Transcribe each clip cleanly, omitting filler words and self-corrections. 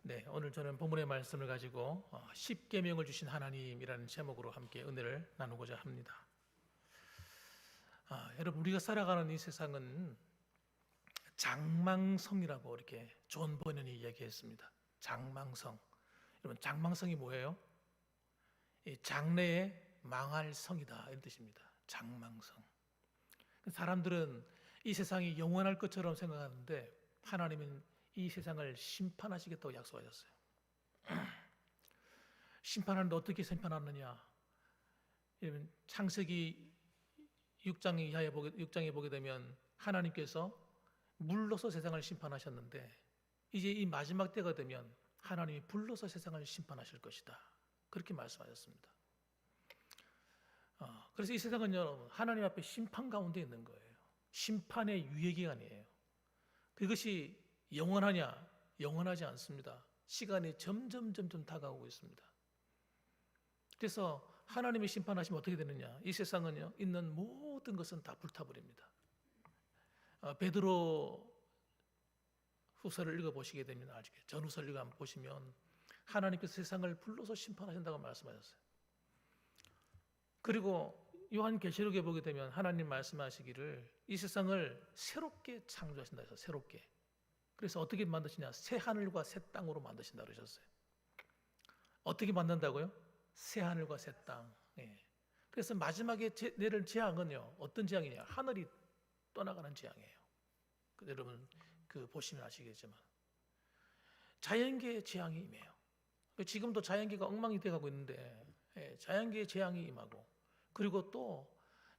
네, 오늘 저는 본문의 말씀을 가지고 십계명을 주신 하나님이라는 제목으로 함께 은혜를 나누고자 합니다. 여러분, 우리가 살아가는 이 세상은 장망성이라고 이렇게 존 버년이 이야기했습니다. 장망성. 여러분, 장망성이 뭐예요? 이 장래에 망할 성이다 이런 뜻입니다. 장망성. 사람들은 이 세상이 영원할 것처럼 생각하는데 하나님은 이 세상을 심판하시겠다고 약속하셨어요. 심판하는데 어떻게 심판하느냐? 창세기 6장에 보게 되면 하나님께서 물로서 세상을 심판하셨는데 이제 이 마지막 때가 되면 하나님이 불로서 세상을 심판하실 것이다. 그렇게 말씀하셨습니다. 그래서 이 세상은 여러분 하나님 앞에 심판 가운데 있는 거예요. 심판의 유예기간이에요. 그것이 영원하냐? 영원하지 않습니다. 시간이 점점 다가오고 있습니다. 그래서 하나님이 심판하시면 어떻게 되느냐? 이 세상은요, 있는 모든 것은 다 불타버립니다. 베드로 후서를 읽어보시게 되면 나중에 전후서를 읽어보시면 하나님께서 세상을 불로서 심판하신다고 말씀하셨어요. 그리고 요한계시록에 보게 되면 하나님 말씀하시기를 이 세상을 새롭게 창조하신다 해서 새롭게. 그래서 어떻게 만드시냐? 새 하늘과 새 땅으로 만드신다 그러셨어요. 어떻게 만든다고요? 새 하늘과 새 땅. 예. 그래서 마지막에 내릴 재앙은요, 어떤 재앙이냐? 하늘이 떠나가는 재앙이에요. 여러분 보시면 아시겠지만 자연계의 재앙이 임해요. 지금도 자연계가 엉망이 돼가고 있는데 자연계의 재앙이 임하고 그리고 또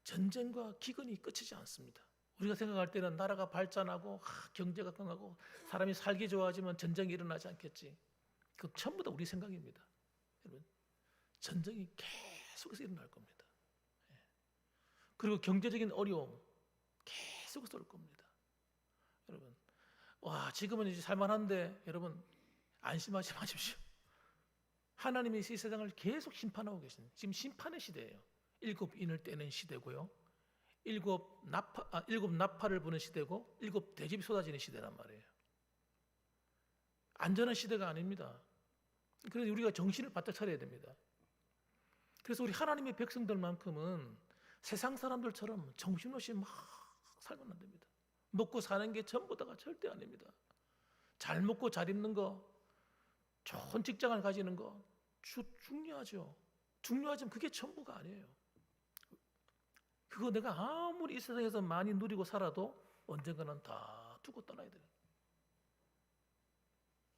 전쟁과 기근이 끝이지 않습니다. 우리가 생각할 때는 나라가 발전하고 경제가 강하고 사람이 살기 좋아지면 전쟁이 일어나지 않겠지. 그건 전부 다 우리 생각입니다. 여러분, 전쟁이 계속해서 일어날 겁니다. 그리고 경제적인 어려움 계속해서 올 겁니다. 여러분, 지금은 이제 살만한데 여러분 안심하지 마십시오. 하나님이 이 세상을 계속 심판하고 계신 지금 심판의 시대예요. 일곱 인을 떼는 시대고요. 일곱 나팔을 부는 시대고 일곱 대접이 쏟아지는 시대란 말이에요. 안전한 시대가 아닙니다. 그래서 우리가 정신을 바짝 차려야 됩니다. 그래서 우리 하나님의 백성들만큼은 세상 사람들처럼 정신없이 막 살면 안 됩니다. 먹고 사는 게 전부 다가 절대 아닙니다. 잘 먹고 잘 입는 거, 좋은 직장을 가지는 거 중요하죠. 중요하지만 그게 전부가 아니에요. 그거 내가 아무리 이 세상에서 많이 누리고 살아도 언젠가는 다 두고 떠나야 돼요.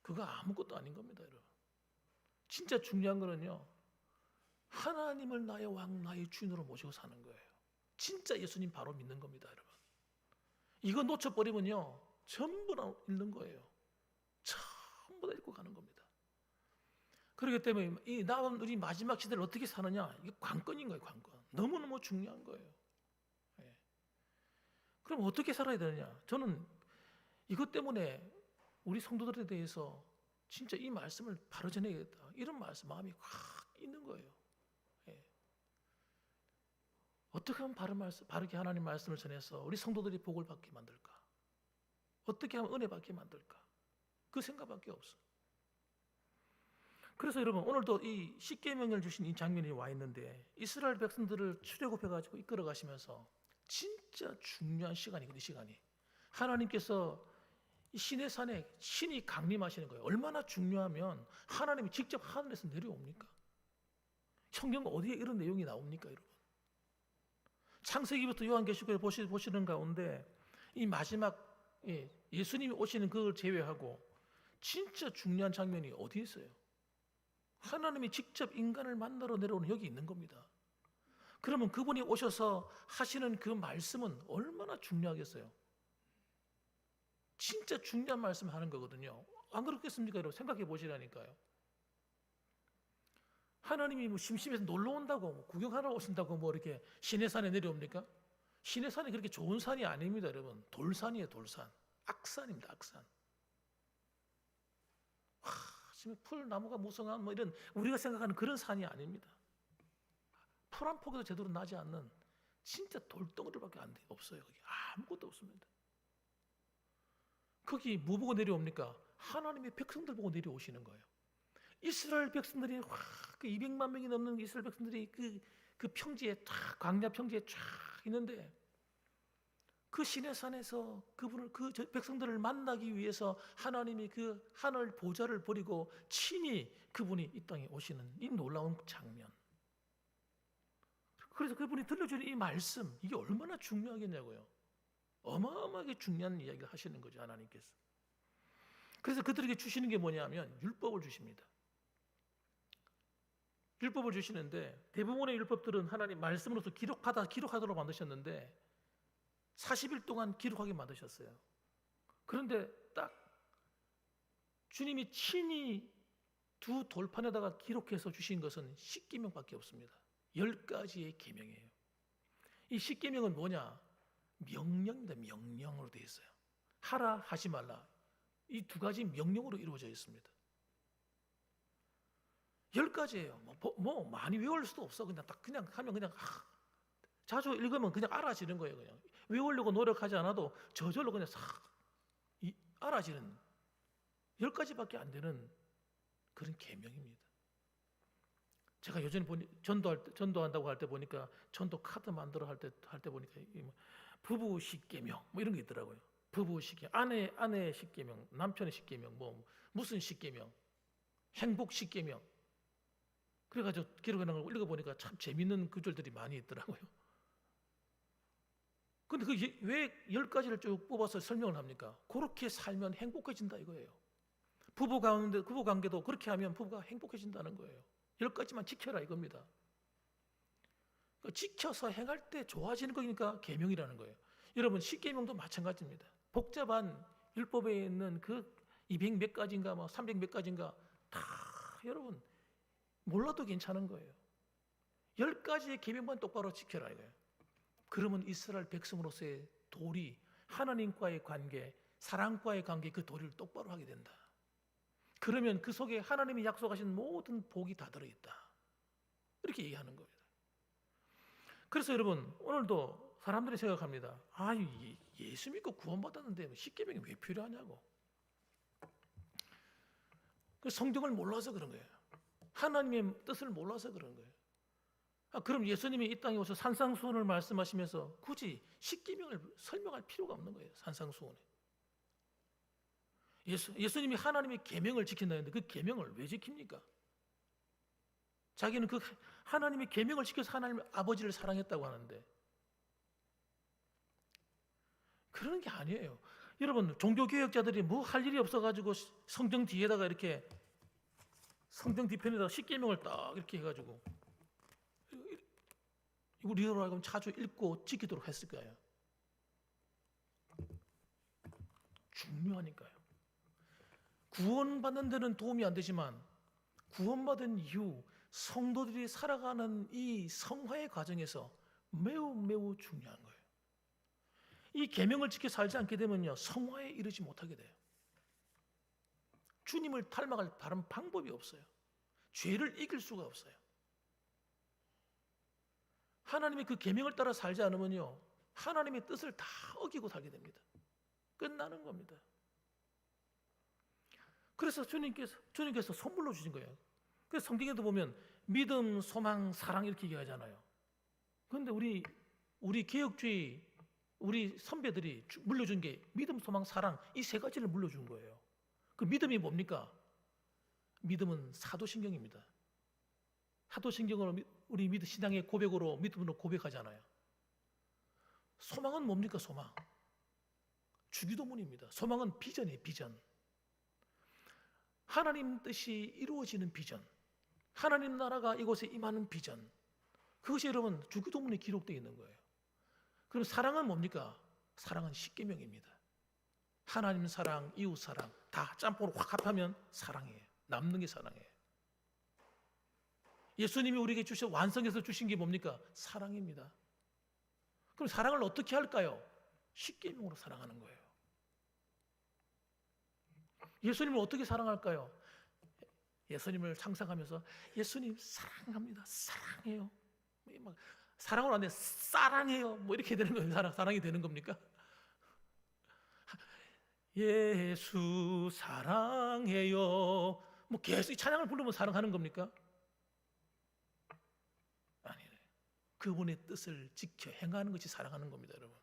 그거 아무것도 아닌 겁니다, 여러분. 진짜 중요한 거는요, 하나님을 나의 왕, 나의 주인으로 모시고 사는 거예요. 진짜 예수님 바로 믿는 겁니다, 여러분. 이거 놓쳐버리면요, 전부 다 잃는 거예요. 전부 다 잃고 가는 겁니다. 그렇기 때문에 이 남은 우리 마지막 시대를 어떻게 사느냐, 이게 관건인 거예요, 관건. 너무너무 중요한 거예요. 그럼 어떻게 살아야 되느냐? 저는 이것 때문에 우리 성도들에 대해서 진짜 이 말씀을 바로 전해야겠다. 이런 말씀, 마음이 확 있는 거예요. 어떻게 하면 바르게 하나님 말씀을 전해서 우리 성도들이 복을 받게 만들까? 어떻게 하면 은혜 받게 만들까? 그 생각밖에 없어. 그래서 여러분 오늘도 이 십계명을 주신 이 장면이 와 있는데 이스라엘 백성들을 출애굽해가지고 이끌어 가시면서 진짜 중요한 시간이거든요. 이 시간이 하나님께서 이 시내 산에 신이 강림하시는 거예요. 얼마나 중요하면 하나님이 직접 하늘에서 내려옵니까? 성경 어디에 이런 내용이 나옵니까, 여러분? 창세기부터 요한계시록에 보시는 가운데 이 마지막 예수님이 오시는 그걸 제외하고 진짜 중요한 장면이 어디 있어요? 하나님이 직접 인간을 만나러 내려오는 여기 있는 겁니다. 그러면 그분이 오셔서 하시는 그 말씀은 얼마나 중요하겠어요? 진짜 중요한 말씀을 하는 거거든요. 안 그렇겠습니까, 여러분? 생각해 보시라니까요. 하나님이 심심해서 놀러 온다고, 구경하러 오신다고 이렇게 시내산에 내려옵니까? 시내산이 그렇게 좋은 산이 아닙니다, 여러분. 돌산이에요, 돌산. 악산입니다, 악산. 지금 풀, 나무가 무성한 이런 우리가 생각하는 그런 산이 아닙니다. 풀 한 포기도 제대로 나지 않는 진짜 돌덩어리밖에 없어요. 거기 아무것도 없습니다. 거기 뭐 보고 내려옵니까? 하나님의 백성들 보고 내려오시는 거예요. 이스라엘 백성들이 그 200만 명이 넘는 이스라엘 백성들이 그 평지에 쫙, 광야 평지에 쫙 있는데, 그 시내산에서 그 백성들을 만나기 위해서 하나님이 그 하늘 보좌를 버리고 친히 그분이 이 땅에 오시는 이 놀라운 장면. 그래서 그분이 들려주는 이 말씀, 이게 얼마나 중요하겠냐고요. 어마어마하게 중요한 이야기를 하시는 거죠, 하나님께서. 그래서 그들에게 주시는 게 뭐냐면 율법을 주십니다. 율법을 주시는데, 대부분의 율법들은 하나님 말씀으로서 기록하도록 만드셨는데 40일 동안 기록하게 만드셨어요. 그런데 딱 주님이 친히 두 돌판에다가 기록해서 주신 것은 십계명밖에 없습니다. 10가지의 계명이에요. 이 십계명은 뭐냐? 명령입니다. 명령으로 되어 있어요. 하라, 하지 말라. 이 두 가지 명령으로 이루어져 있습니다. 10가지예요. 뭐 많이 외울 수도 없어. 그냥 하면 자주 읽으면 그냥 알아지는 거예요. 그냥 외우려고 노력하지 않아도 저절로 그냥 알아지는 10가지밖에 안 되는 그런 계명입니다. 제가 요즘에 전도한다고 할 때 보니까 전도 카드 만들어 할 때 보니까 부부 십계명 뭐 이런 게 있더라고요. 부부 십계명, 아내 십계명, 남편의 십계명, 뭐 무슨 십계명, 행복 십계명. 그래가지고 기록해놓은 걸 읽어보니까 참 재밌는 구절들이 많이 있더라고요. 근데 왜 10가지를 쭉 뽑아서 설명을 합니까? 그렇게 살면 행복해진다 이거예요. 부부 관계도 그렇게 하면 부부가 행복해진다는 거예요. 10가지만 지켜라 이겁니다. 지켜서 행할 때 좋아지는 거니까 계명이라는 거예요. 여러분 십계명도 마찬가지입니다. 복잡한 율법에 있는 그 200 몇 가지인가 300 몇 가지인가 다 여러분 몰라도 괜찮은 거예요. 10가지의 계명만 똑바로 지켜라 이거예요. 그러면 이스라엘 백성으로서의 도리, 하나님과의 관계, 사랑과의 관계, 그 도리를 똑바로 하게 된다. 그러면 그 속에 하나님이 약속하신 모든 복이 다 들어있다. 이렇게 얘기하는 겁니다. 그래서 여러분 오늘도 사람들이 생각합니다. 예수 믿고 구원받았는데 십계명이 왜 필요하냐고. 그 성경을 몰라서 그런 거예요. 하나님의 뜻을 몰라서 그런 거예요. 그럼 예수님이 이 땅에 오셔서 산상수훈을 말씀하시면서 굳이 십계명을 설명할 필요가 없는 거예요. 산상수훈에. 예수님이 하나님의 계명을 지킨다 했는데 그 계명을 왜 지킵니까? 자기는 그 하나님의 계명을 지켜서 하나님 아버지를 사랑했다고 하는데 그런 게 아니에요. 여러분 종교개혁자들이 뭐 할 일이 없어가지고 성경 뒤에다가 이렇게 성경 뒤편에다가 십계명을 딱 이렇게 해가지고 우리로 하여금 자주 읽고 지키도록 했을 거예요. 중요하니까요. 구원받는 데는 도움이 안 되지만 구원받은 이후 성도들이 살아가는 이 성화의 과정에서 매우 매우 중요한 거예요. 이 계명을 지켜 살지 않게 되면요 성화에 이르지 못하게 돼요. 주님을 닮아갈 다른 방법이 없어요. 죄를 이길 수가 없어요. 하나님의 그 계명을 따라 살지 않으면요 하나님의 뜻을 다 어기고 살게 됩니다. 끝나는 겁니다. 그래서 주님께서 선물로 주신 거예요. 그래서 성경에도 보면 믿음, 소망, 사랑 이렇게 얘기하잖아요. 그런데 우리 개혁주의 우리 선배들이 물려준 게 믿음, 소망, 사랑 이 세 가지를 물려준 거예요. 그 믿음이 뭡니까? 믿음은 사도신경입니다. 사도신경으로 우리 신앙의 고백으로 믿음으로 고백하잖아요. 소망은 뭡니까? 소망. 주기도문입니다. 소망은 비전이에요. 비전. 하나님 뜻이 이루어지는 비전. 하나님 나라가 이곳에 임하는 비전. 그것이 여러분 주기도문에 기록되어 있는 거예요. 그럼 사랑은 뭡니까? 사랑은 십계명입니다. 하나님 사랑, 이웃 사랑 다 짬뽕으로 확 합하면 사랑이에요. 남는 게 사랑이에요. 예수님이 우리에게 완성해서 주신 게 뭡니까? 사랑입니다. 그럼 사랑을 어떻게 할까요? 십계명으로 사랑하는 거예요. 예수님을 어떻게 사랑할까요? 예수님을 상상하면서 예수님 사랑합니다. 사랑해요. 사랑을 안 해. 사랑해요. 뭐 이렇게 되는 거예요. 사랑이 되는 겁니까? 예수 사랑해요. 뭐 계속 이 찬양을 부르면 사랑하는 겁니까? 아니래. 그분의 뜻을 지켜 행하는 것이 사랑하는 겁니다, 여러분.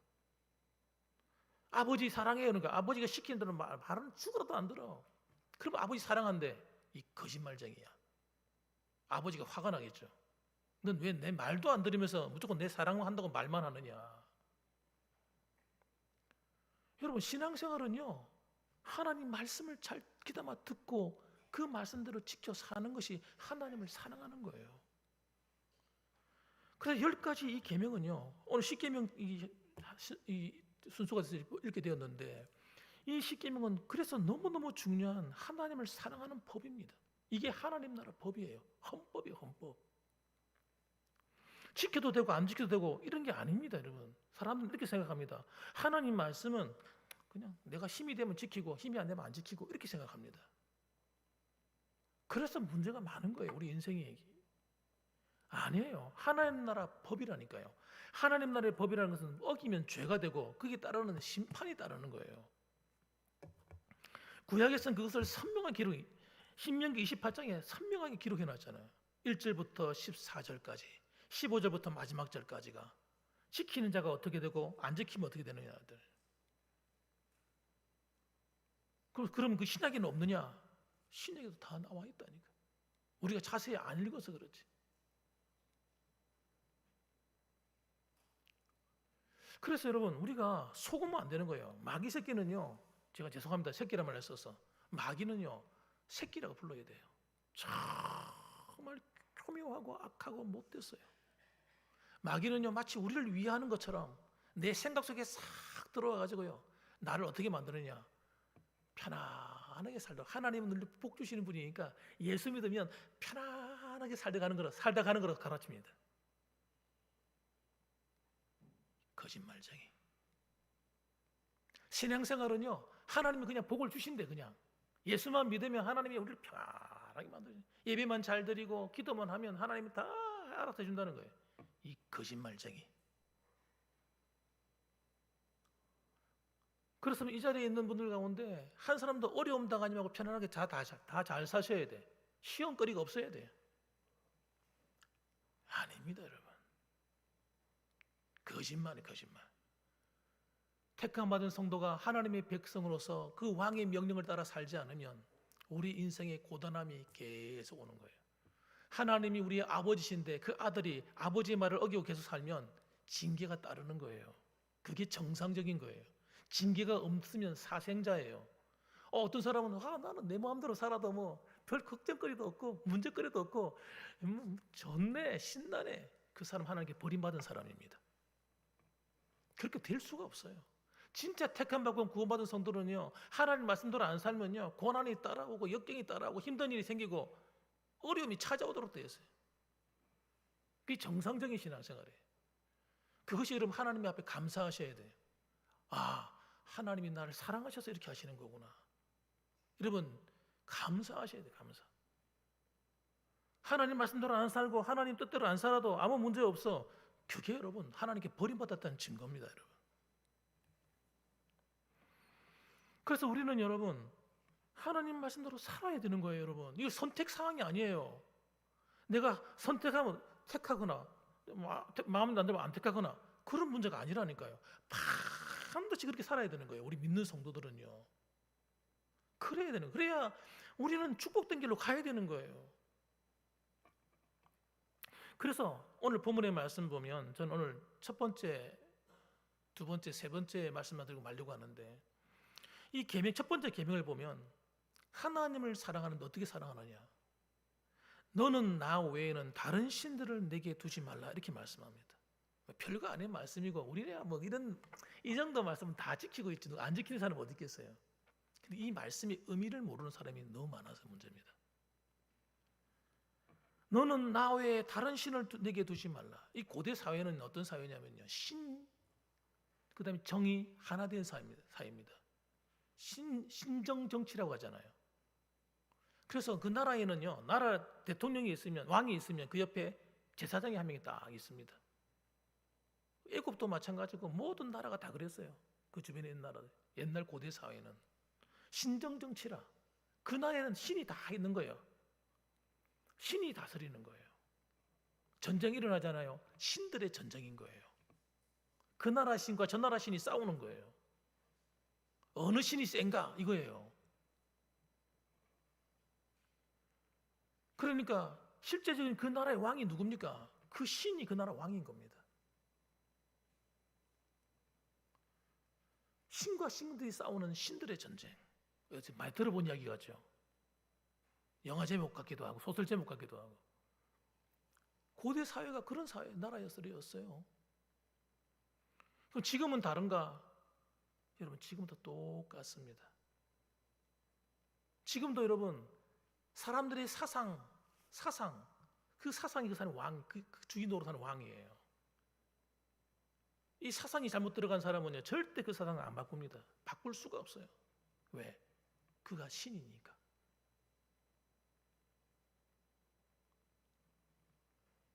아버지 사랑해요. 그러니까 아버지가 시키는 대로 말은 죽어라도 안 들어. 그럼 아버지 사랑한대. 이 거짓말쟁이야. 아버지가 화가 나겠죠. 넌 왜 내 말도 안 들으면서 무조건 내 사랑한다고 말만 하느냐. 여러분, 신앙생활은요, 하나님 말씀을 잘 귀담아 듣고 그 말씀대로 지켜 사는 것이 하나님을 사랑하는 거예요. 그래서 10가지 이 계명은요, 오늘 10계명 이 순서가 이렇게 되었는데, 이 10계명은 그래서 너무너무 중요한 하나님을 사랑하는 법입니다. 이게 하나님 나라 법이에요. 헌법이에요, 헌법. 지켜도 되고 안 지켜도 되고 이런 게 아닙니다, 여러분. 사람들은 이렇게 생각합니다. 하나님 말씀은 그냥 내가 힘이 되면 지키고 힘이 안 되면 안 지키고 이렇게 생각합니다. 그래서 문제가 많은 거예요, 우리 인생이. 아니에요. 하나님 나라 법이라니까요. 하나님 나라의 법이라는 것은 어기면 죄가 되고 거기에 따르는 심판이 따르는 거예요. 구약에서는 그것을 선명한 기록, 신명기 28장에 선명하게 기록해 놨잖아요. 1절부터 14절까지, 15절부터 마지막 절까지가 지키는 자가 어떻게 되고 안 지키면 어떻게 되느냐들. 그럼 그 신약에는 없느냐? 신약에도 다 나와 있다니까. 우리가 자세히 안 읽어서 그렇지. 그래서 여러분, 우리가 속으면 안 되는 거예요. 마귀 새끼는요, 제가 죄송합니다, 새끼란 말을 써서, 마귀는요 새끼라고 불러야 돼요. 정말 교묘하고 악하고 못됐어요. 마귀는요 마치 우리를 위하는 것처럼 내 생각 속에 싹 들어와가지고요, 나를 어떻게 만드느냐, 편안하게 살다. 하나님은 늘 복 주시는 분이니까 예수 믿으면 편안하게 살다 가는 거로 가르칩니다. 거짓말쟁이. 신앙생활은요, 하나님이 그냥 복을 주신대. 그냥 예수만 믿으면 하나님이 우리를 편안하게 만들어요. 예배만 잘 드리고 기도만 하면 하나님이 다 알아서 해준다는 거예요. 이 거짓말쟁이. 그렇다면 이 자리에 있는 분들 가운데 한 사람도 어려움 당하지 말고 편안하게 다 잘 사셔야 돼. 시험거리가 없어야 돼요. 아닙니다, 여러분. 거짓말이 거짓말. 택함 받은 성도가 하나님의 백성으로서 그 왕의 명령을 따라 살지 않으면 우리 인생의 고단함이 계속 오는 거예요. 하나님이 우리의 아버지신데 그 아들이 아버지의 말을 어기고 계속 살면 징계가 따르는 거예요. 그게 정상적인 거예요. 징계가 없으면 사생자예요. 어떤 사람은 나는 내 마음대로 살아도 뭐 별 걱정거리도 없고 문제거리도 없고 좋네, 신나네. 그 사람 하나님께 버림받은 사람입니다. 그렇게 될 수가 없어요. 진짜 택함 받고 구원받은 성도는요, 하나님 말씀대로 안 살면요, 고난이 따라오고 역경이 따라오고 힘든 일이 생기고 어려움이 찾아오도록 되어 있어요. 그게 정상적인 신앙생활이에요. 그것이 여러분 하나님 앞에 감사하셔야 돼요. 아, 하나님이 나를 사랑하셔서 이렇게 하시는 거구나. 여러분 감사하셔야 돼요. 감사. 하나님 말씀대로 안 살고 하나님 뜻대로 안 살아도 아무 문제 없어. 그게 여러분 하나님께 버림받았다는 증거입니다, 여러분. 그래서 우리는 여러분 하나님 말씀대로 살아야 되는 거예요, 여러분. 이거 선택 사항이 아니에요. 내가 선택하면 택하거나 마음에 안 들면 안 택하거나 그런 문제가 아니라니까요. 반드시 그렇게 살아야 되는 거예요. 우리 믿는 성도들은요. 그래야 되는 거예요. 그래야 우리는 축복된 길로 가야 되는 거예요. 그래서 오늘 본문의 말씀 보면 저는 오늘 첫 번째, 두 번째, 세 번째 말씀만 들고 말려고 하는데 이 계명, 첫 번째 계명을 보면 하나님을 사랑하는데 어떻게 사랑하느냐? 너는 나 외에는 다른 신들을 내게 두지 말라 이렇게 말씀합니다. 별거 아닌 말씀이고 우리야 뭐 이 정도 말씀은 다 지키고 있지 안 지키는 사람은 어디 있겠어요? 근데 이 말씀의 의미를 모르는 사람이 너무 많아서 문제입니다. 너는 나 외에 다른 신을 내게 두지 말라. 이 고대 사회는 어떤 사회냐면요, 그 다음에 정의 하나 된 사회입니다. 신정 정치라고 하잖아요. 그래서 그 나라에는요, 나라 대통령이 있으면, 왕이 있으면 그 옆에 제사장이 한 명이 딱 있습니다. 애굽도 마찬가지고 모든 나라가 다 그랬어요. 그 주변에 있는 나라들, 옛날 고대 사회는. 신정정치라. 그 나라에는 신이 다 있는 거예요. 신이 다스리는 거예요. 전쟁이 일어나잖아요. 신들의 전쟁인 거예요. 그 나라 신과 저 나라 신이 싸우는 거예요. 어느 신이 센가 이거예요. 그러니까 실제적인 그 나라의 왕이 누굽니까? 그 신이 그 나라 왕인 겁니다. 신과 신들이 싸우는 신들의 전쟁. 많이 들어본 이야기 같죠? 영화 제목 같기도 하고 소설 제목 같기도 하고. 고대 사회가 그런 사회, 나라였어요. 그럼 지금은 다른가? 여러분, 지금도 똑같습니다. 지금도 여러분, 사람들의 사상, 그 사상이 그 사람 왕, 그 주인 노릇하는 왕이에요. 이 사상이 잘못 들어간 사람은요, 절대 그 사상을 안 바꿉니다. 바꿀 수가 없어요. 왜? 그가 신이니까.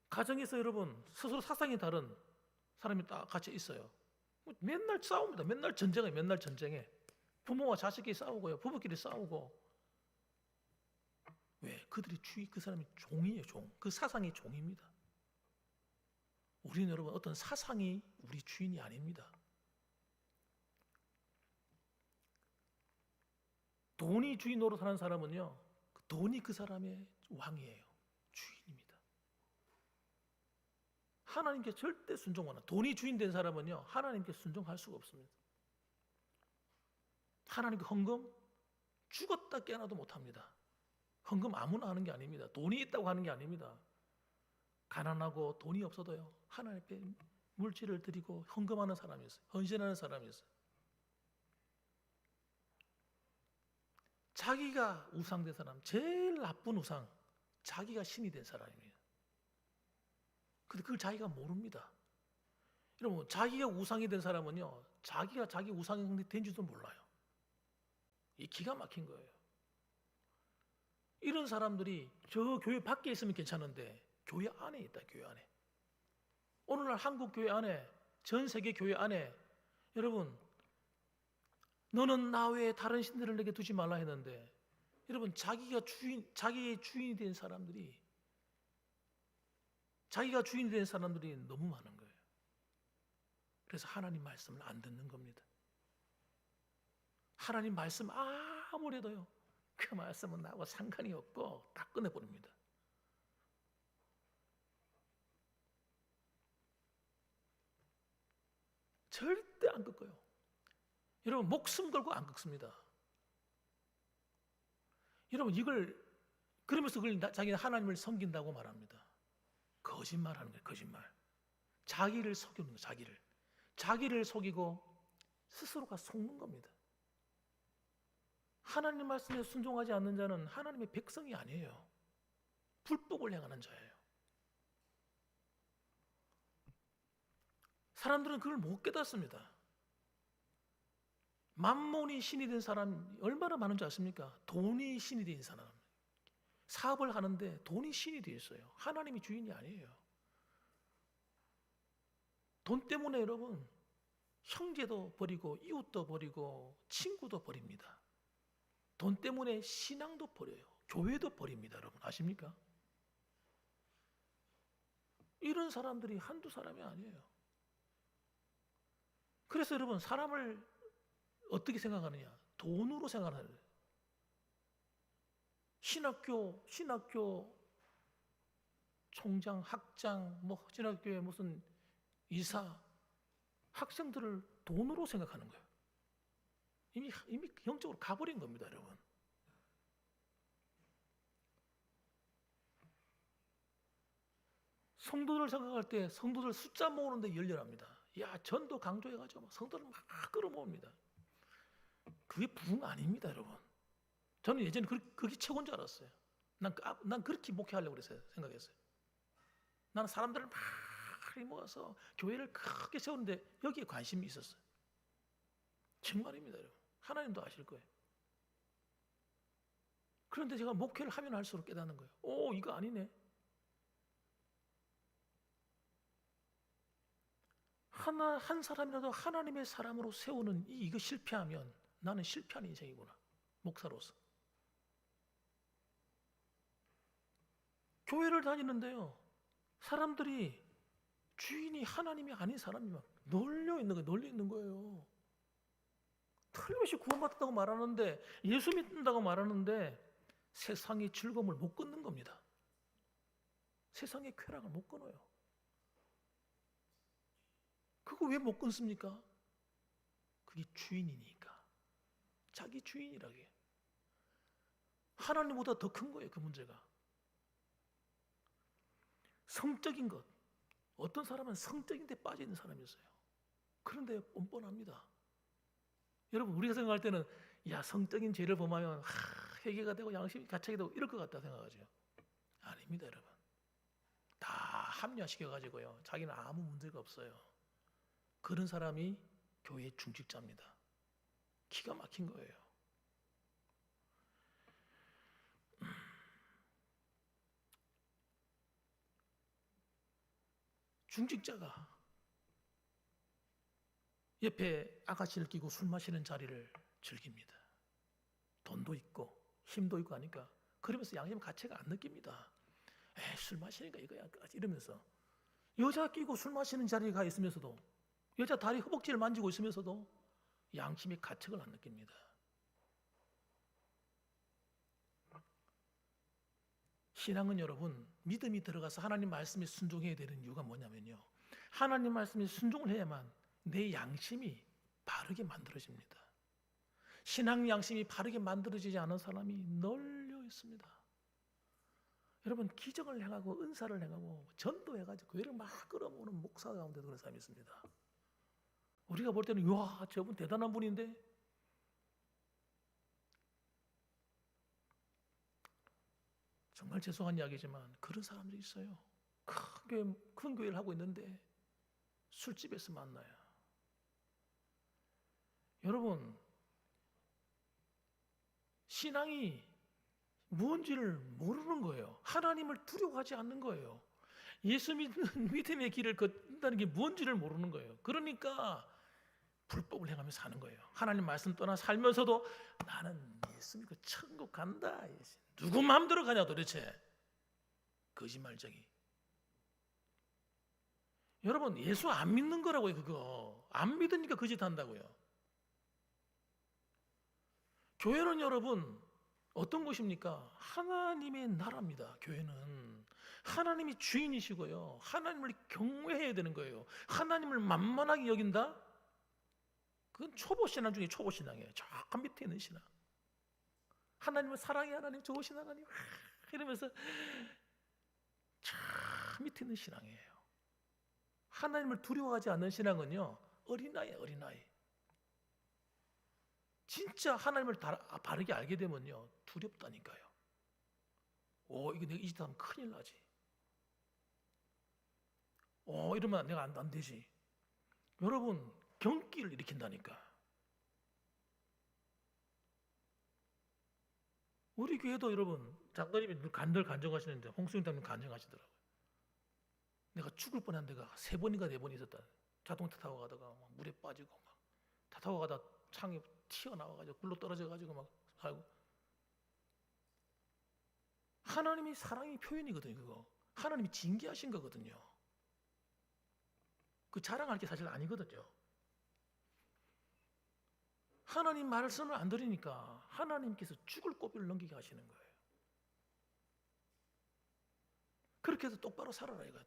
가정에서 여러분, 스스로 사상이 다른 사람이 딱 같이 있어요. 맨날 싸웁니다. 맨날 전쟁해. 부모와 자식끼리 싸우고요. 부부끼리 싸우고. 왜? 그들이 그 사람이 종이에요, 종. 그 사상이 종입니다. 우리는 여러분, 어떤 사상이 우리 주인이 아닙니다. 돈이 주인 노릇하는 사람은요, 돈이 그 사람의 왕이에요. 주인입니다. 하나님께 절대 순종하는, 돈이 주인 된 사람은요, 하나님께 순종할 수가 없습니다. 하나님께 헌금 죽었다 깨어나도 못합니다. 헌금 아무나 하는 게 아닙니다. 돈이 있다고 하는 게 아닙니다. 가난하고 돈이 없어도요, 하나님 앞에 물질을 드리고 헌금하는 사람이 있어요. 헌신하는 사람이 있어요. 자기가 우상된 사람, 제일 나쁜 우상, 자기가 신이 된 사람이에요. 근데 그걸 자기가 모릅니다. 여러분, 자기가 우상이 된 사람은요, 자기가 자기 우상이 된지도 몰라요. 이 기가 막힌 거예요. 이런 사람들이 저 교회 밖에 있으면 괜찮은데 교회 안에 있다, 교회 안에. 오늘날 한국 교회 안에, 전 세계 교회 안에, 여러분, 너는 나 외에 다른 신들을 내게 두지 말라 했는데, 여러분, 자기의 주인이 된 사람들이, 너무 많은 거예요. 그래서 하나님 말씀을 안 듣는 겁니다. 하나님 말씀 아무리 해도요, 그 말씀은 나하고 상관이 없고 다 꺼내버립니다. 절대 안 꺾어요. 여러분, 목숨 걸고 안 꺾습니다. 여러분, 그러면서 그걸 자기는 하나님을 섬긴다고 말합니다. 거짓말하는 거예요, 거짓말. 자기를 속이는 거예요, 자기를 속이고 스스로가 속는 겁니다. 하나님 말씀에 순종하지 않는 자는 하나님의 백성이 아니에요. 불법을 행하는 자예요. 사람들은 그걸 못 깨닫습니다. 만몬이 신이 된 사람 얼마나 많은지 아십니까? 돈이 신이 된 사람. 사업을 하는데 돈이 신이 되어 있어요. 하나님이 주인이 아니에요. 돈 때문에 여러분, 형제도 버리고 이웃도 버리고 친구도 버립니다. 돈 때문에 신앙도 버려요. 교회도 버립니다. 여러분 아십니까? 이런 사람들이 한두 사람이 아니에요. 그래서 여러분, 사람을 어떻게 생각하느냐? 돈으로 생각하는 거예요. 신학교 총장, 학장, 신학교의 무슨 이사, 학생들을 돈으로 생각하는 거예요. 이미 영적으로 가버린 겁니다, 여러분. 성도들 생각할 때 성도들 숫자 모으는데 열렬합니다. 야, 전도 강조해가지고 성도를 막 끌어모읍니다. 그게 부흥 아닙니다, 여러분. 저는 예전에 그게 최고인 줄 알았어요. 난 그렇게 목회하려고 생각했어요. 나는 사람들을 많이 모아서 교회를 크게 세우는데 여기에 관심이 있었어요. 정말입니다, 여러분. 하나님도 아실 거예요. 그런데 제가 목회를 하면 할수록 깨닫는 거예요. 이거 아니네. 한 사람이라도 하나님의 사람으로 세우는 이거 실패하면 나는 실패한 인생이구나. 목사로서. 교회를 다니는데요, 사람들이 주인이 하나님이 아닌 사람이 막 놀려 있는 거예요. 틀림없이 구원받았다고 말하는데, 예수 믿는다고 말하는데 세상의 즐거움을 못 끊는 겁니다. 세상의 쾌락을 못 끊어요. 그거 왜 못 끊습니까? 그게 주인이니까. 자기 주인이라게. 하나님보다 더 큰 거예요, 그 문제가. 성적인 것. 어떤 사람은 성적인 데 빠져 있는 사람이 있어요. 그런데 뻔뻔합니다. 여러분, 우리가 생각할 때는 야, 성적인 죄를 범하면 회개가 되고 양심이 가책이 되고 이럴 것 같다 생각하죠. 아닙니다, 여러분. 다 합리화시켜가지고요, 자기는 아무 문제가 없어요. 그런 사람이 교회의 중직자입니다. 기가 막힌 거예요. 중직자가 옆에 아가씨를 끼고 술 마시는 자리를 즐깁니다. 돈도 있고 힘도 있고 하니까 그러면서 양심 가책을 안 느낍니다. 술 마시니까 이거야 이러면서 여자 끼고 술 마시는 자리에 가 있으면서도, 여자 다리 허벅지를 만지고 있으면서도 양심의 가책을 안 느낍니다. 신앙은 여러분, 믿음이 들어가서 하나님 말씀에 순종해야 되는 이유가 뭐냐면요, 하나님 말씀에 순종을 해야만 내 양심이 바르게 만들어집니다. 신앙 양심이 바르게 만들어지지 않은 사람이 널려 있습니다. 여러분, 기적을 행하고 은사를 행하고 전도해가지고 교회를 막 끌어모으는 목사 가운데도 그런 사람이 있습니다. 우리가 볼 때는 와, 저분 대단한 분인데, 정말 죄송한 이야기지만 그런 사람들이 있어요. 큰 교회를 하고 있는데 술집에서 만나요. 여러분, 신앙이 무언지를 모르는 거예요. 하나님을 두려워하지 않는 거예요. 예수 믿는 믿음의 길을 걷는다는 게 무언지를 모르는 거예요. 그러니까 불법을 행하며 사는 거예요. 하나님 말씀 떠나 살면서도 나는 예수 믿고 천국 간다. 누구 마음대로 가냐 도대체. 거짓말쟁이. 여러분, 예수 안 믿는 거라고요. 그거 안 믿으니까 거짓 한다고요. 교회는 여러분 어떤 곳입니까? 하나님의 나라입니다. 교회는 하나님이 주인이시고요, 하나님을 경외해야 되는 거예요. 하나님을 만만하게 여긴다? 그건 초보신앙 중에 초보신앙이에요. 저 밑에 있는 신앙. 하나님을 사랑해, 하나님 좋으신 하나님 이러면서 저 밑에 있는 신앙이에요. 하나님을 두려워하지 않는 신앙은요, 어린아이예요. 어린아이. 진짜 하나님을 바르게 알게 되면요, 두렵다니까요. 이거 내가 이 짓 하면 큰일 나지. 이러면 내가 안 되지. 여러분, 경기를 일으킨다니까. 우리 교회도 여러분, 장로님이 늘 간증하시는데, 홍수영 장로님 간증하시더라고요. 내가 죽을 뻔한 데가 3번인가 4번 있었다. 자동차 타고 가다가 막 물에 빠지고 막 타고 가다 창이 튀어나와가지고 굴러 떨어져가지고 막 살고. 하나님이 사랑의 표현이거든요. 그거 하나님이 징계하신 거거든요. 그 자랑할 게 사실 아니거든요. 하나님 말씀을 안 들으니까 하나님께서 죽을 고비를 넘기게 하시는 거예요. 그렇게 해서 똑바로 살아라 이거예요.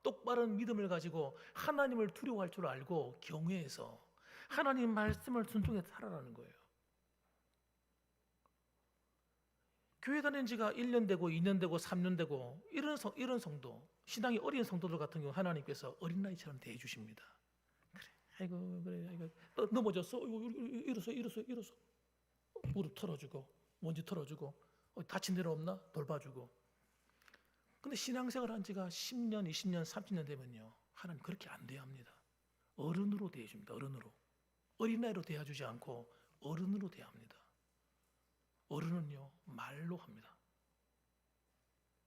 똑바른 믿음을 가지고 하나님을 두려워할 줄 알고 경외해서 하나님 말씀을 순종해서 살아라는 거예요. 교회 다닌 지가 1년 되고 2년 되고 3년 되고 이런 성도, 신앙이 어린 성도들 같은 경우 하나님께서 어린아이처럼 대해 주십니다. 그래, 아이고 그래, 넘어졌어, 일어서 무릎 털어주고 먼지 털어주고, 다친 데는 없나 돌봐주고. 근데 신앙생활 한 지가 10년, 20년, 30년 되면요, 하나님 그렇게 안 대합니다. 어른으로 대해줍니다. 어른으로. 어린아이로 대해주지 않고 어른으로 대합니다. 어른은요, 말로 합니다.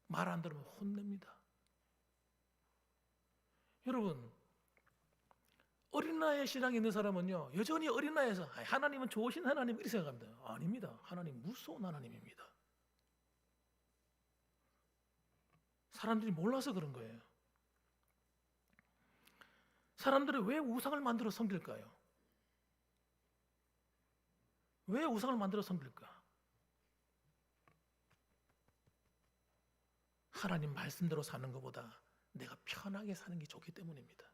말 안 들으면 혼냅니다. 여러분, 어린 나이에 신앙이 있는 사람은요, 여전히 어린 나이에서 하나님은 좋으신 하나님 이렇게 생각합니다. 아닙니다. 하나님 무서운 하나님입니다. 사람들이 몰라서 그런 거예요. 사람들이 왜 우상을 만들어 섬길까요? 왜 우상을 만들어 섬길까? 하나님 말씀대로 사는 것보다 내가 편하게 사는 게 좋기 때문입니다.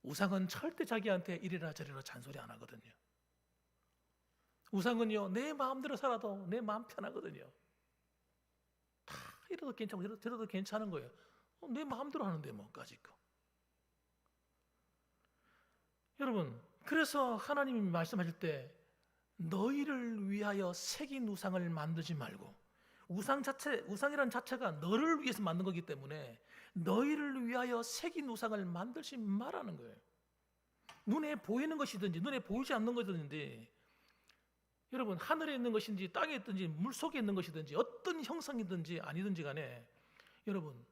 우상은 절대 자기한테 이래라 저래라 잔소리 안 하거든요. 우상은요, 내 마음대로 살아도 내 마음 편하거든요. 다 이래도 괜찮고 저래도 괜찮은 거예요. 내 마음대로 하는데 뭐까짓 거. 여러분, 그래서 하나님이 말씀하실 때 너희를 위하여 새긴 우상을 만들지 말고, 우상이라는 자체가 너를 위해서 만든 거기 때문에 너희를 위하여 새긴 우상을 만들지 말라는 거예요. 눈에 보이는 것이든지 눈에 보이지 않는 것이든지, 여러분, 하늘에 있는 것인지 땅에 있든지 물속에 있는 것이든지 어떤 형상이든지 아니든지 간에 여러분,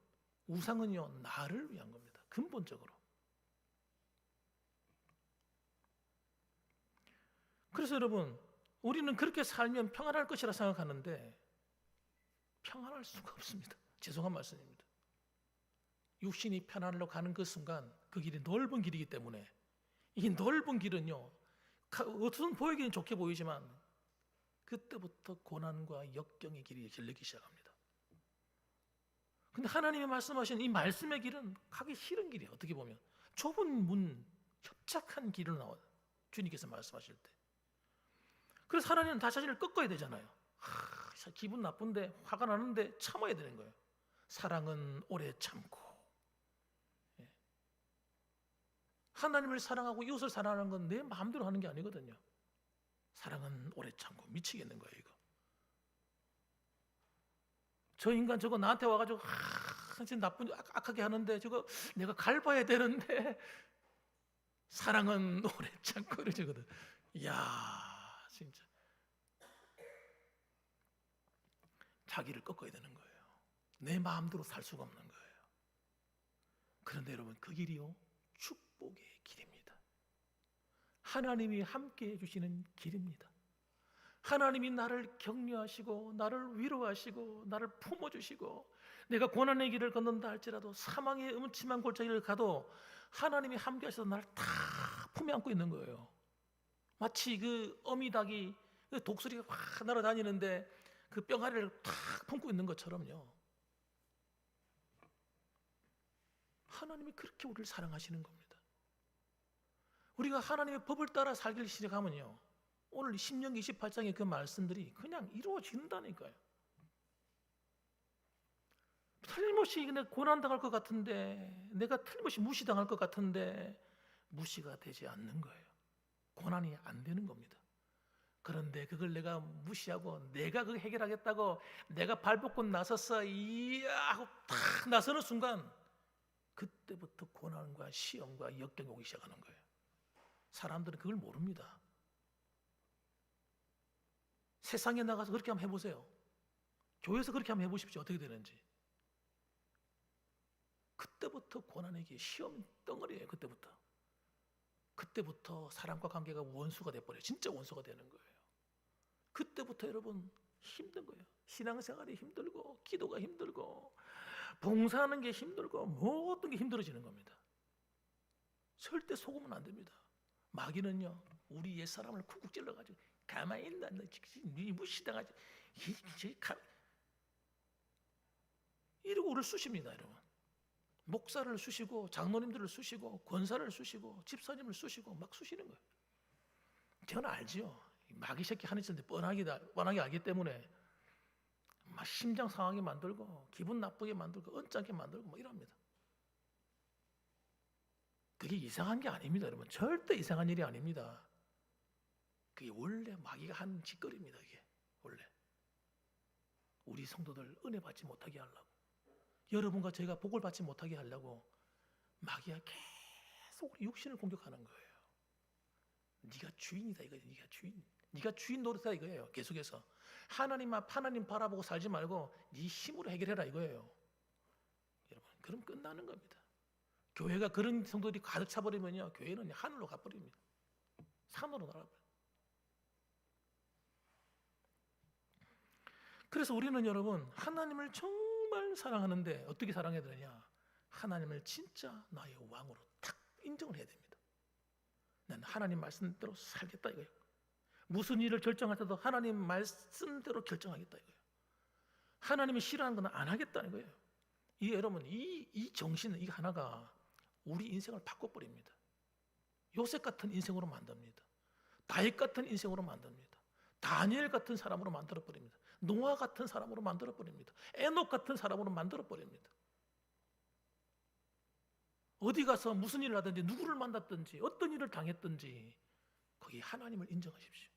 우상은요, 나를 위한 겁니다. 근본적으로. 그래서 여러분, 우리는 그렇게 살면 평안할 것이라 생각하는데 평안할 수가 없습니다. 죄송한 말씀입니다. 육신이 편안하러 가는 그 순간 그 길이 넓은 길이기 때문에, 이 넓은 길은요, 겉은 보이기는 좋게 보이지만 그때부터 고난과 역경의 길이 열리기 시작합니다. 근데 하나님이 말씀하신 이 말씀의 길은 가기 싫은 길이에요. 어떻게 보면 좁은 문, 협착한 길을 나와요. 주님께서 말씀하실 때. 그래서 하나님은 다 자신을 꺾어야 되잖아요. 기분 나쁜데, 화가 나는데 참아야 되는 거예요. 사랑은 오래 참고. 하나님을 사랑하고 이웃을 사랑하는 건 내 마음대로 하는 게 아니거든요. 사랑은 오래 참고. 미치겠는 거예요, 이거. 저 인간 저거 나한테 와가지고 진짜 나쁜 악하게 하는데 저거 내가 갈봐야 되는데 사랑은 오래 참고 이러거든. 이야, 진짜 자기를 꺾어야 되는 거예요. 내 마음대로 살 수가 없는 거예요. 그런데 여러분, 그 길이요, 축복의 길입니다. 하나님이 함께 해주시는 길입니다. 하나님이 나를 격려하시고 나를 위로하시고 나를 품어주시고, 내가 고난의 길을 걷는다 할지라도 사망의 음침한 골짜기를 가도 하나님이 함께 하셔서 나를 다 품에 안고 있는 거예요. 마치 그 어미닭이 그 독수리가 확 날아다니는데 그 뿅아리를 탁 품고 있는 것처럼요, 하나님이 그렇게 우리를 사랑하시는 겁니다. 우리가 하나님의 법을 따라 살기를 시작하면요, 오늘 신명기 28장의 그 말씀들이 그냥 이루어진다니까요. 틀림없이 내가 고난당할 것 같은데, 내가 틀림없이 무시당할 것 같은데 무시가 되지 않는 거예요. 고난이 안 되는 겁니다. 그런데 그걸 내가 무시하고 내가 그걸 해결하겠다고 내가 발벗고 나섰어 이야 하고 탁 나서는 순간 그때부터 고난과 시험과 역경이 오기 시작하는 거예요. 사람들은 그걸 모릅니다. 세상에 나가서 그렇게 한번 해보세요. 교회에서 그렇게 한번 해보십시오. 어떻게 되는지. 그때부터 고난에게 시험 덩어리예요. 그때부터 사람과 관계가 원수가 돼버려요. 진짜 원수가 되는 거예요. 그때부터 여러분 힘든 거예요. 신앙생활이 힘들고 기도가 힘들고 봉사하는 게 힘들고 모든 게 힘들어지는 겁니다. 절대 속으면 안 됩니다. 마귀는요, 우리 옛사람을 쿡쿡 찔러가지고 가만히 있나 무시당하지 이러고 우리를 쑤십니다. 여러분, 목사를 쑤시고 장로님들을 쑤시고 권사를 쑤시고 집사님을 쑤시고 막 쑤시는 거예요. 저는 알지요. 마귀 새끼 하는 짓인데 뻔하게 알기 때문에 막 심장 상하게 만들고 기분 나쁘게 만들고 언짢게 만들고 뭐 이럽니다. 그게 이상한 게 아닙니다. 여러분, 절대 이상한 일이 아닙니다. 그게 원래 마귀가 하는 짓거리입니다. 이게 원래 우리 성도들 은혜 받지 못하게 하려고, 여러분과 제가 복을 받지 못하게 하려고 마귀가 계속 우리 육신을 공격하는 거예요. 네가 주인이다 이거예요. 네가 주인 노릇이다 이거예요. 계속해서 하나님 바라보고 살지 말고 네 힘으로 해결해라 이거예요. 여러분, 그럼 끝나는 겁니다. 교회가 그런 성도들이 가득 차버리면요, 교회는 하늘로 가버립니다. 산으로 날아버려요. 그래서 우리는 여러분, 하나님을 정말 사랑하는데 어떻게 사랑해야 되느냐? 하나님을 진짜 나의 왕으로 딱 인정을 해야 됩니다. 나는 하나님 말씀대로 살겠다 이거예요. 무슨 일을 결정할 때도 하나님 말씀대로 결정하겠다 이거예요. 하나님이 싫어하는 건 안 하겠다는 거예요. 이 여러분, 이 정신은 이 하나가 우리 인생을 바꿔버립니다. 요셉 같은 인생으로 만듭니다. 다윗 같은 인생으로 만듭니다. 다니엘 같은 사람으로 만들어버립니다. 노아 같은 사람으로 만들어버립니다. 에녹 같은 사람으로 만들어버립니다. 어디 가서 무슨 일을 하든지 누구를 만났든지 어떤 일을 당했든지 거기 하나님을 인정하십시오.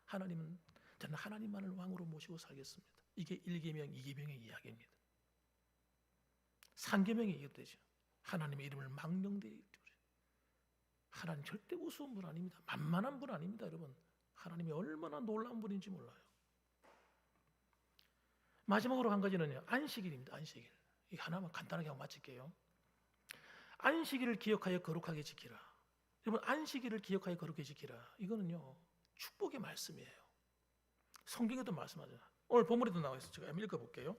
하나님은 저는 하나님만을 왕으로 모시고 살겠습니다. 이게 1계명, 2계명의 이야기입니다. 3계명이 이게 되죠. 하나님의 이름을 망령되이 부르죠. 하나님 절대 우스운 분 아닙니다. 만만한 분 아닙니다, 여러분. 하나님이 얼마나 놀라운 분인지 몰라요. 마지막으로 한 가지는요, 안식일입니다. 안식일. 이 하나만 간단하게 하고 마칠게요. 안식일을 기억하여 거룩하게 지키라. 여러분, 안식일을 기억하여 거룩하게 지키라. 이거는요, 축복의 말씀이에요. 성경에도 말씀하죠. 오늘 본문에도 나와 있어요. 제가 한번 읽어볼게요.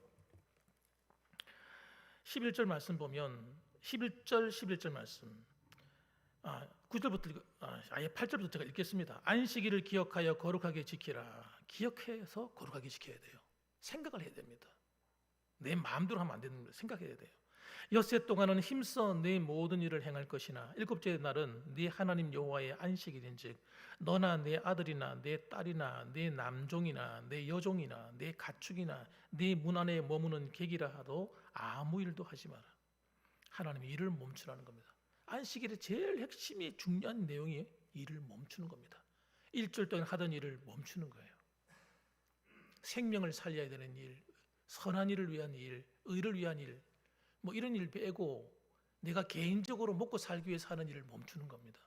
11절 말씀 보면 11절 말씀 9절부터 아예 8절부터 제가 읽겠습니다. 안식일을 기억하여 거룩하게 지키라. 기억해서 거룩하게 지켜야 돼요. 생각을 해야 됩니다. 내 마음대로 하면 안 되는 거예요. 생각해야 돼요. 엿새 동안은 힘써 네 모든 일을 행할 것이나 일곱째 날은 네 하나님 여호와의 안식일인즉 너나 네 아들이나 네 딸이나 네 남종이나 네 여종이나 네 가축이나 네 문 안에 머무는 객이라 하도 아무 일도 하지 마라. 하나님이 일을 멈추라는 겁니다. 안식일의 제일 핵심이 중요한 내용이 일을 멈추는 겁니다. 일주일 동안 하던 일을 멈추는 거예요. 생명을 살려야 되는 일, 선한 일을 위한 일, 의를 위한 일, 뭐 이런 일 빼고 내가 개인적으로 먹고 살기 위해서 하는 일을 멈추는 겁니다.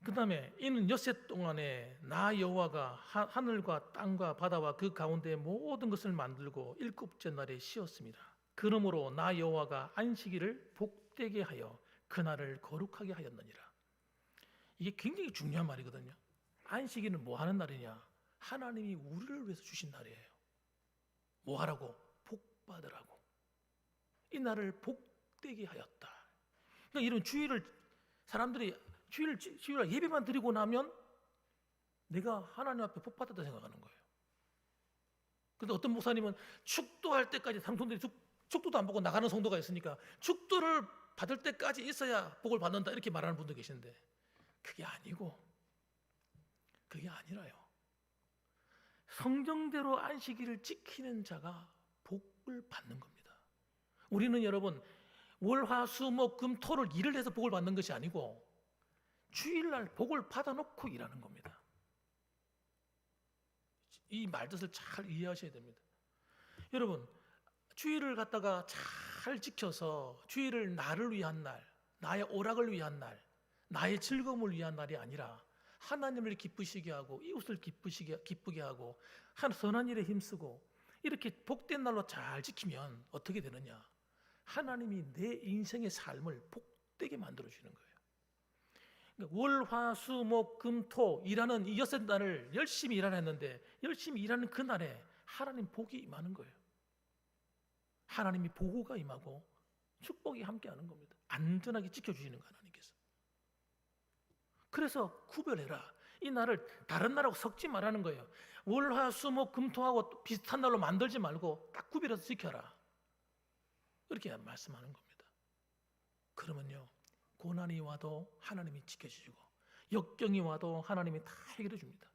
그 다음에 이는 엿새 동안에 나 여호와가 하늘과 땅과 바다와 그 가운데 모든 것을 만들고 일곱째 날에 쉬었습니다. 그러므로 나 여호와가 안식일을 복되게 하여 그날을 거룩하게 하였느니라. 이게 굉장히 중요한 말이거든요. 안식일은 뭐 하는 날이냐? 하나님이 우리를 위해서 주신 날이에요. 뭐 하라고? 복 받으라고. 이 날을 복되게 하였다. 그러니까 이런 주일을 사람들이 주일 예배만 드리고 나면 내가 하나님 앞에 복 받았다 생각하는 거예요. 근데 어떤 목사님은 축도할 때까지 당선들이 축도도 안 보고 나가는 성도가 있으니까 축도를 받을 때까지 있어야 복을 받는다 이렇게 말하는 분도 계신데 그게 아니고 그게 아니라요. 성경대로 안식일을 지키는 자가 복을 받는 겁니다. 우리는 여러분 월화수목금토를 일을 해서 복을 받는 것이 아니고 주일날 복을 받아놓고 일하는 겁니다. 이 말뜻을 잘 이해하셔야 됩니다. 여러분 주일을 갖다가 잘 지켜서 주일을 나를 위한 날, 나의 오락을 위한 날, 나의 즐거움을 위한 날이 아니라 하나님을 기쁘시게 하고 이웃을 기쁘게 하고 선한 일에 힘쓰고 이렇게 복된 날로 잘 지키면 어떻게 되느냐? 하나님이 내 인생의 삶을 복되게 만들어주는 거예요. 그러니까 월, 화, 수, 목, 금, 토 일하는 이 6날을 열심히 일하는데 열심히 일하는 그날에 하나님 복이 임하는 거예요. 하나님이 보호가 임하고 축복이 함께하는 겁니다. 안전하게 지켜주시는 거 하나님께서. 그래서 구별해라. 이 날을 다른 날하고 섞지 말라는 거예요. 월, 화, 수, 목, 금, 토하고 비슷한 날로 만들지 말고 딱 구별해서 지켜라. 이렇게 말씀하는 겁니다. 그러면요 고난이 와도 하나님이 지켜주시고 역경이 와도 하나님이 다 해결해 줍니다.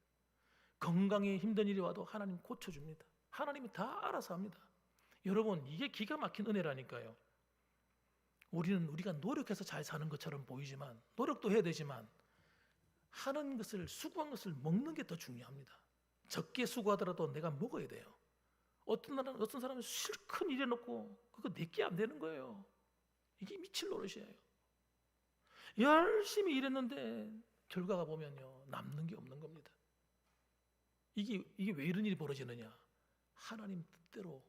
건강에 힘든 일이 와도 하나님 고쳐줍니다. 하나님이 다 알아서 합니다. 여러분 이게 기가 막힌 은혜라니까요. 우리가 노력해서 잘 사는 것처럼 보이지만 노력도 해야 되지만 하는 것을 수고한 것을 먹는 게 더 중요합니다. 적게 수고하더라도 내가 먹어야 돼요. 어떤 사람은 실컷 일해놓고 그거 내게 안 되는 거예요. 이게 미칠 노릇이에요. 열심히 일했는데 결과가 보면요 남는 게 없는 겁니다. 이게 왜 이런 일이 벌어지느냐? 하나님 뜻대로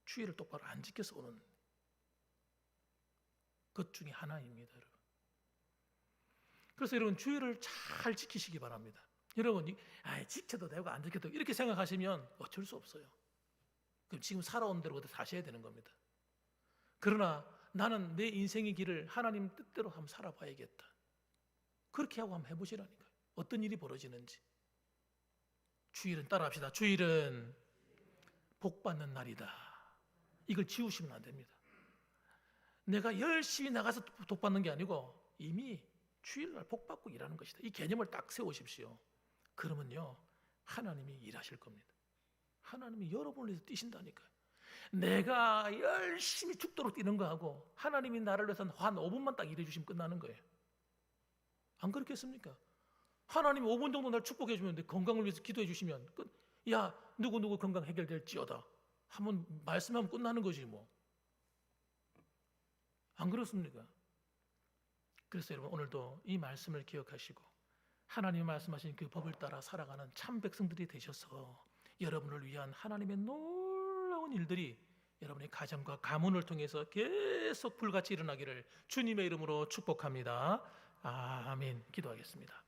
주의를 똑바로 안 지켜서 오는 것 중에 하나입니다, 여러분. 그래서 여러분 주의를 잘 지키시기 바랍니다. 여러분 지켜도 되고 안 지켜도 이렇게 생각하시면 어쩔 수 없어요. 그럼 지금 살아온 대로 사셔야 되는 겁니다. 그러나 나는 내 인생의 길을 하나님 뜻대로 한번 살아봐야겠다. 그렇게 하고 한번 해보시라니까요. 어떤 일이 벌어지는지. 주일은 따라합시다. 주일은 복 받는 날이다. 이걸 지우시면 안 됩니다. 내가 열심히 나가서 복 받는 게 아니고 이미 주일날 복 받고 일하는 것이다. 이 개념을 딱 세우십시오. 그러면요 하나님이 일하실 겁니다. 하나님이 여러분을 위해서 뛰신다니까요. 내가 열심히 죽도록 뛰는 거하고 하나님이 나를 위해서 한 5분만 딱 일해주시면 끝나는 거예요. 안 그렇겠습니까? 하나님이 5분 정도 날 축복해 주면 내 건강을 위해서 기도해 주시면 야 누구 건강 해결될지어다 한번 말씀하면 끝나는 거지 뭐. 안 그렇습니까? 그래서 여러분 오늘도 이 말씀을 기억하시고 하나님이 말씀하신 그 법을 따라 살아가는 참 백성들이 되셔서 여러분을 위한 하나님의 놀라운 일들이 여러분의 가정과 가문을 통해서 계속 불같이 일어나기를 주님의 이름으로 축복합니다. 아멘. 기도하겠습니다.